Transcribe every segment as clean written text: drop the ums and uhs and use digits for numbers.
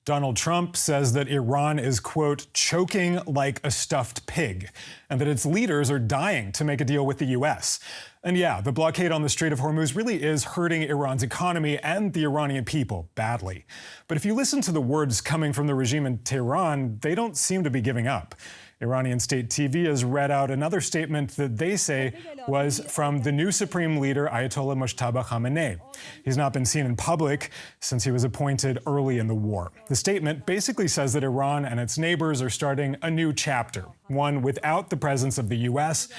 Donald Trump says that Iran is, quote, choking like a stuffed pig, and that its leaders are dying to make a deal with the U.S. And yeah, the blockade on the Strait of Hormuz really is hurting Iran's economy and the Iranian people badly. But if you listen to the words coming from the regime in Tehran, they don't seem to be giving up. Iranian state TV has read out another statement that they say was from the new supreme leader, Ayatollah Mojtaba Khamenei. He's not been seen in public since he was appointed early in the war. The statement basically says that Iran and its neighbors are starting a new chapter, one without the presence of the U.S.,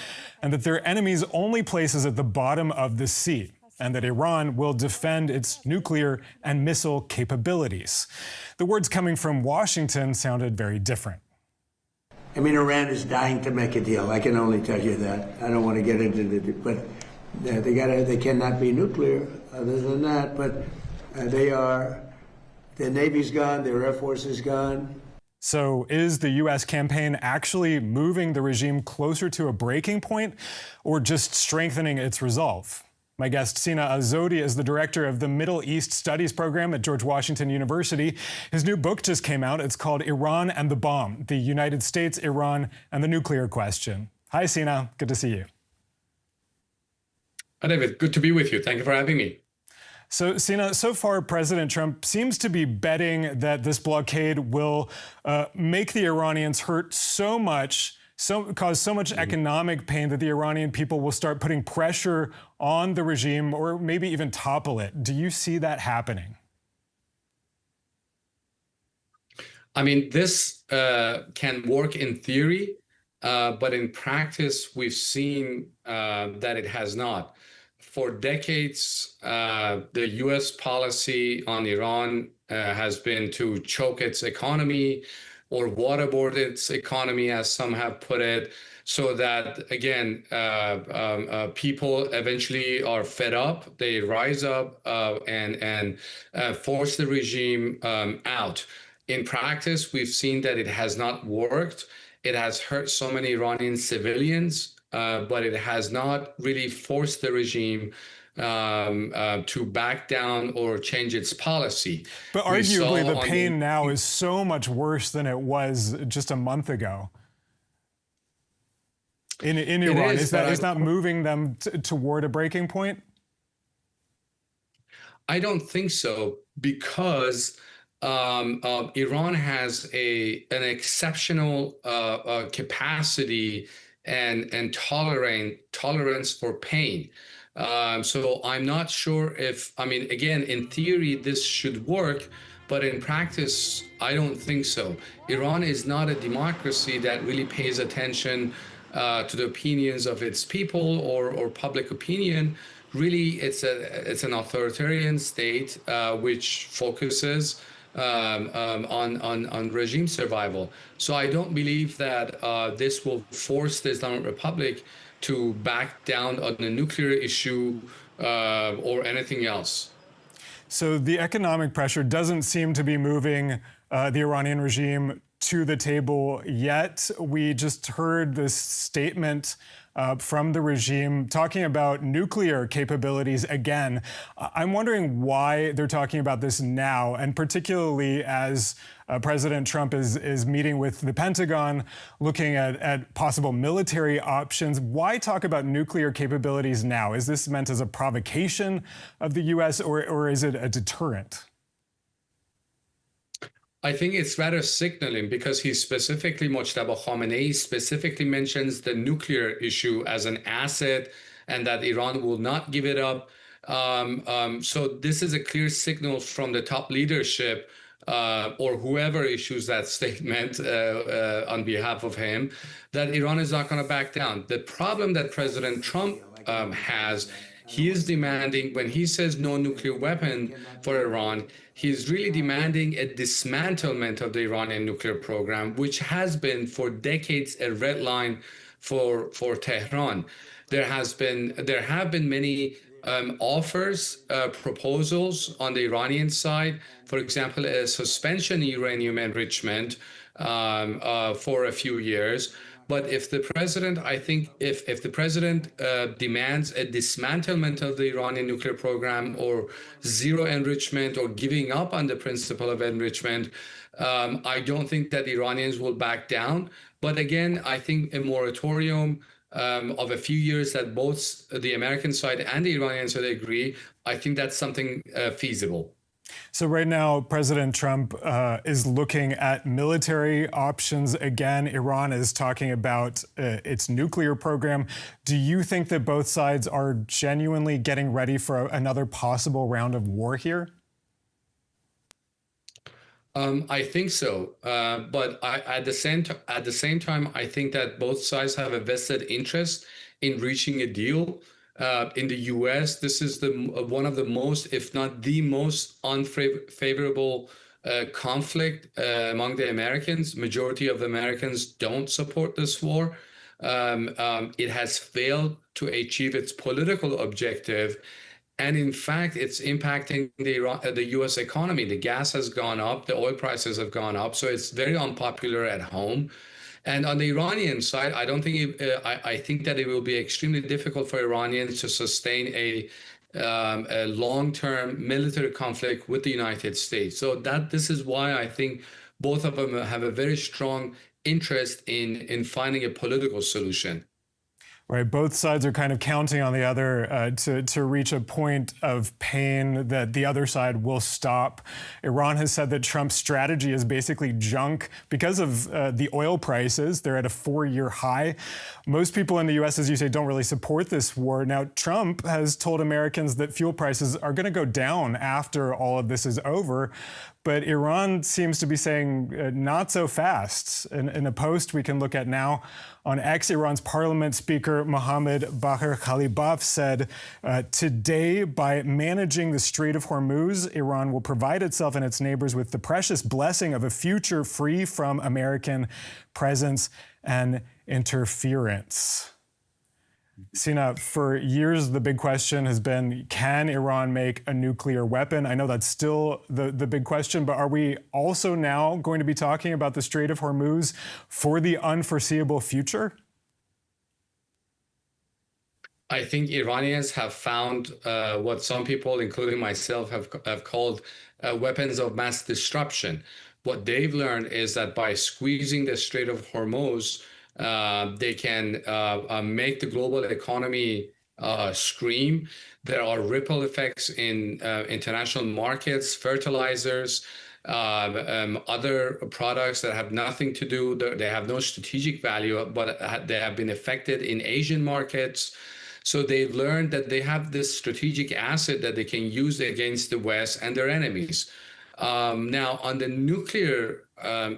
and that their enemies' only place is at the bottom of the sea, and that Iran will defend its nuclear and missile capabilities. The words coming from Washington sounded very different. I mean, Iran is dying to make a deal. I can only tell you that. I don't want to get into the, but they cannot be nuclear. Other than that, but their Navy's gone, their Air Force is gone. So is the U.S. campaign actually moving the regime closer to a breaking point, or just strengthening its resolve? My guest, Sina Azodi, is the director of the Middle East Studies program at George Washington University. His new book just came out. It's called Iran and the Bomb: The United States, Iran, and the Nuclear Question. Hi, Sina. Good to see you. Hi, David. Good to be with you. Thank you for having me. So, Sina, so far, President Trump seems to be betting that this blockade will make the Iranians hurt so much, cause so much economic pain that the Iranian people will start putting pressure on the regime or maybe even topple it. Do you see that happening? I mean, this can work in theory, but in practice, we've seen that it has not. For decades, the U.S. policy on Iran has been to choke its economy, or waterboard its economy, as some have put it, so that, again, people eventually are fed up, they rise up and force the regime out. In practice, we've seen that it has not worked. It has hurt so many Iranian civilians, but it has not really forced the regime to back down or change its policy. But arguably, the pain now is so much worse than it was just a month ago. In Iran, is that moving them toward a breaking point? I don't think so, because Iran has an exceptional capacity and tolerance for pain. So I'm not sure if, I mean, again, in theory, this should work, but in practice, I don't think so. Iran is not a democracy that really pays attention to the opinions of its people or public opinion. Really, it's an authoritarian state which focuses on regime survival. So I don't believe that this will force the Islamic Republic to back down on the nuclear issue or anything else. So the economic pressure doesn't seem to be moving the Iranian regime to the table yet. We just heard this statement from the regime talking about nuclear capabilities again. I'm wondering why they're talking about this now, and particularly as President Trump is meeting with the Pentagon, looking at possible military options. Why talk about nuclear capabilities now? Is this meant as a provocation of the U.S. or is it a deterrent? I think it's rather signaling, because Mojtaba Khamenei specifically mentions the nuclear issue as an asset and that Iran will not give it up. So this is a clear signal from the top leadership or whoever issues that statement on behalf of him, that Iran is not going to back down. The problem that President Trump has, he is demanding, when he says no nuclear weapon for Iran, he's really demanding a dismantlement of the Iranian nuclear program, which has been for decades a red line for Tehran. There have been many offers, proposals on the Iranian side, for example, a suspension uranium enrichment for a few years. But if the president, I think, if the president demands a dismantlement of the Iranian nuclear program or zero enrichment or giving up on the principle of enrichment, I don't think that Iranians will back down. But again, I think a moratorium of a few years that both the American side and the Iranian side agree, I think that's something feasible. So right now, President Trump is looking at military options again. Iran is talking about its nuclear program. Do you think that both sides are genuinely getting ready for another possible round of war here? I think so, but at the same time, I think that both sides have a vested interest in reaching a deal. In the U.S., this is one of the most, if not the most unfavorable conflict among the Americans. Majority of Americans don't support this war. It has failed to achieve its political objective. And in fact, it's impacting the U.S. economy. The gas has gone up, the oil prices have gone up, so it's very unpopular at home. And on the Iranian side, I don't think I think that it will be extremely difficult for Iranians to sustain a long-term military conflict with the United States. So this is why I think both of them have a very strong interest in finding a political solution. Right, both sides are kind of counting on the other to reach a point of pain that the other side will stop. Iran has said that Trump's strategy is basically junk because of the oil prices. They're at a 4-year high. Most people in the U.S., as you say, don't really support this war. Now, Trump has told Americans that fuel prices are going to go down after all of this is over. But Iran seems to be saying not so fast. In a post we can look at now on X, Iran's parliament speaker Mohammad Bagher Khalibaf said, today, by managing the Strait of Hormuz, Iran will provide itself and its neighbors with the precious blessing of a future free from American presence and interference. Sina, for years, the big question has been, can Iran make a nuclear weapon? I know that's still the big question, but are we also now going to be talking about the Strait of Hormuz for the unforeseeable future? I think Iranians have found what some people, including myself, have called weapons of mass disruption. What they've learned is that by squeezing the Strait of Hormuz, they can make the global economy scream. There are ripple effects in international markets, fertilizers, other products that have nothing to do, they have no strategic value, but they have been affected in Asian markets. So they've learned that they have this strategic asset that they can use against the West and their enemies. Now, on the nuclear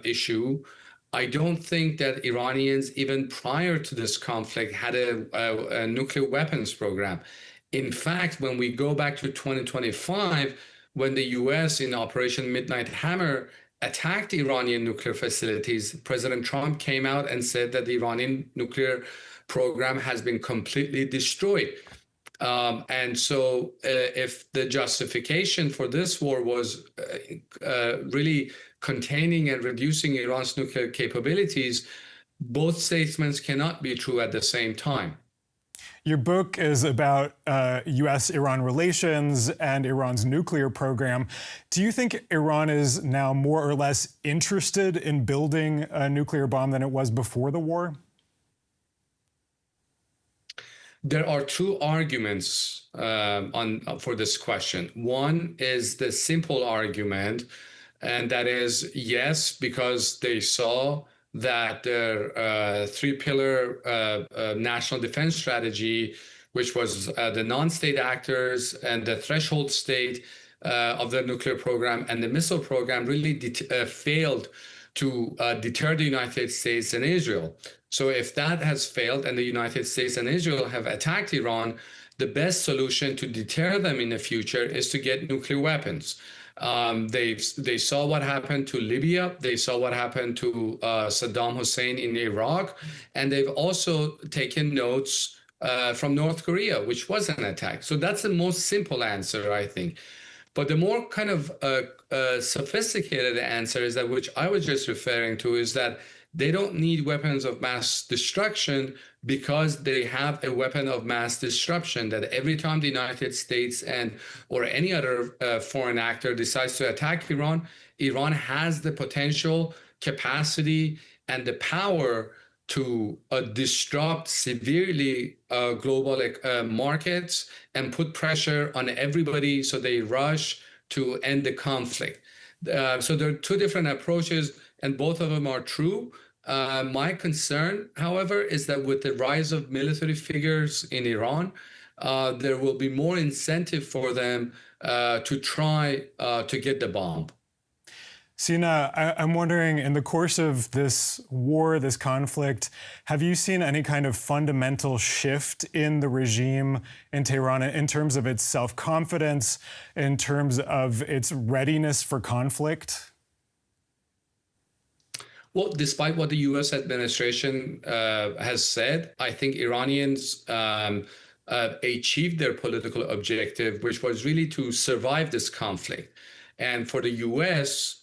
issue, I don't think that Iranians, even prior to this conflict, had a nuclear weapons program. In fact, when we go back to 2025, when the U.S. in Operation Midnight Hammer attacked Iranian nuclear facilities, President Trump came out and said that the Iranian nuclear program has been completely destroyed. And so if the justification for this war was really containing and reducing Iran's nuclear capabilities, both statements cannot be true at the same time. Your book is about U.S.-Iran relations and Iran's nuclear program. Do you think Iran is now more or less interested in building a nuclear bomb than it was before the war? There are two arguments for this question. One is the simple argument, and that is yes, because they saw that their three-pillar national defense strategy, which was the non-state actors and the threshold state of the nuclear program and the missile program, really failed to deter the United States and Israel. So if that has failed and the United States and Israel have attacked Iran, the best solution to deter them in the future is to get nuclear weapons. They saw what happened to Libya. They saw what happened to Saddam Hussein in Iraq. And they've also taken notes from North Korea, which was an attack. So that's the most simple answer, I think. But the more kind of sophisticated answer is that, which I was just referring to, is that They don't need weapons of mass destruction because they have a weapon of mass disruption that every time the United States or any other foreign actor decides to attack Iran, Iran has the potential, capacity, and the power to disrupt severely global markets and put pressure on everybody so they rush to end the conflict. So there are two different approaches, and both of them are true. My concern, however, is that with the rise of military figures in Iran, there will be more incentive for them to try to get the bomb. Sina, I'm wondering, in the course of this war, this conflict, have you seen any kind of fundamental shift in the regime in Tehran in terms of its self-confidence, in terms of its readiness for conflict? Well, despite what the U.S. administration has said, I think Iranians achieved their political objective, which was really to survive this conflict. And for the U.S.,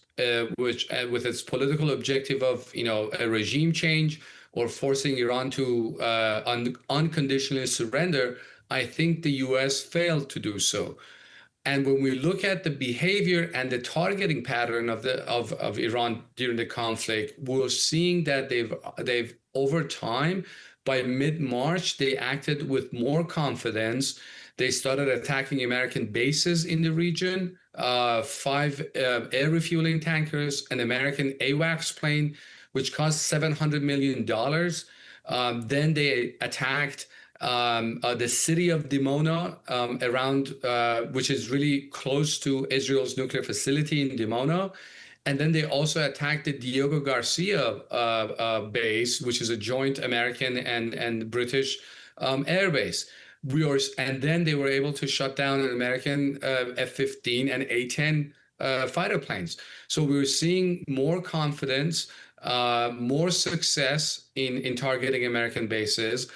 which with its political objective of a regime change or forcing Iran to unconditionally surrender, I think the U.S. failed to do so. And when we look at the behavior and the targeting pattern of Iran during the conflict, we're seeing that they've over time, by mid-March, they acted with more confidence. They started attacking American bases in the region, 5 air refueling tankers, an American AWACS plane, which cost $700 million. Then they attacked the city of Dimona, which is really close to Israel's nuclear facility in Dimona. And then they also attacked the Diego Garcia base, which is a joint American and British air base. And then they were able to shut down an American F-15 and A-10 fighter planes. So we were seeing more confidence, more success in targeting American bases,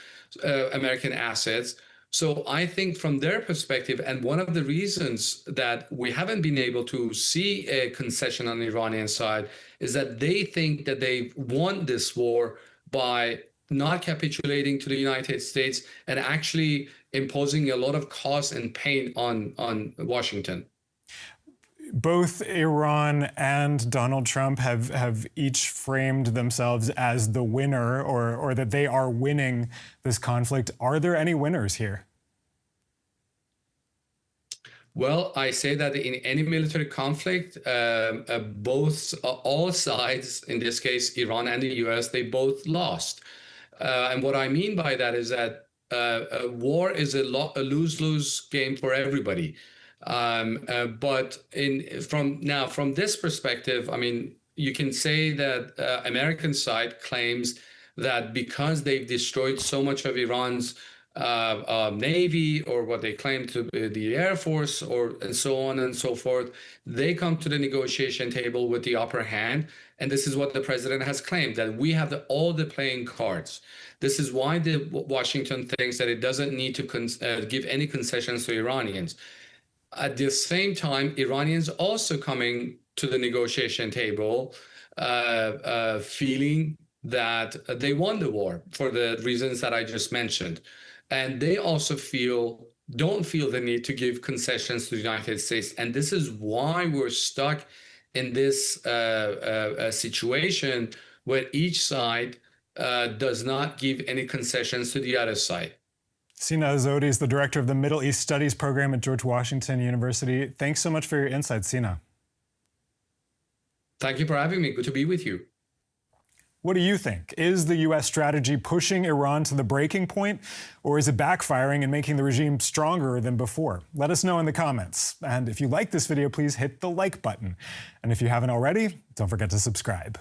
American assets. So I think from their perspective, and one of the reasons that we haven't been able to see a concession on the Iranian side is that they think that they've won this war by not capitulating to the United States and actually imposing a lot of cost and pain on Washington. Both Iran and Donald Trump have each framed themselves as the winner, or that they are winning this conflict. Are there any winners here? Well, I say that in any military conflict, all sides, in this case, Iran and the US, they both lost. And what I mean by that is that war is a lose-lose game for everybody. But from this perspective, I mean, you can say that American side claims that because they've destroyed so much of Iran's Navy, or what they claim to be the Air Force, and so on and so forth, they come to the negotiation table with the upper hand. And this is what the president has claimed, that we have all the playing cards. This is why Washington thinks that it doesn't need to give any concessions to Iranians. At the same time, Iranians also coming to the negotiation table feeling that they won the war for the reasons that I just mentioned. And they also don't feel the need to give concessions to the United States. And this is why we're stuck in this situation where each side does not give any concessions to the other side. Sina Azodi is the director of the Middle East Studies program at George Washington University. Thanks so much for your insights, Sina. Thank you for having me. Good to be with you. What do you think? Is the U.S. strategy pushing Iran to the breaking point, or is it backfiring and making the regime stronger than before? Let us know in the comments. And if you like this video, please hit the like button. And if you haven't already, don't forget to subscribe.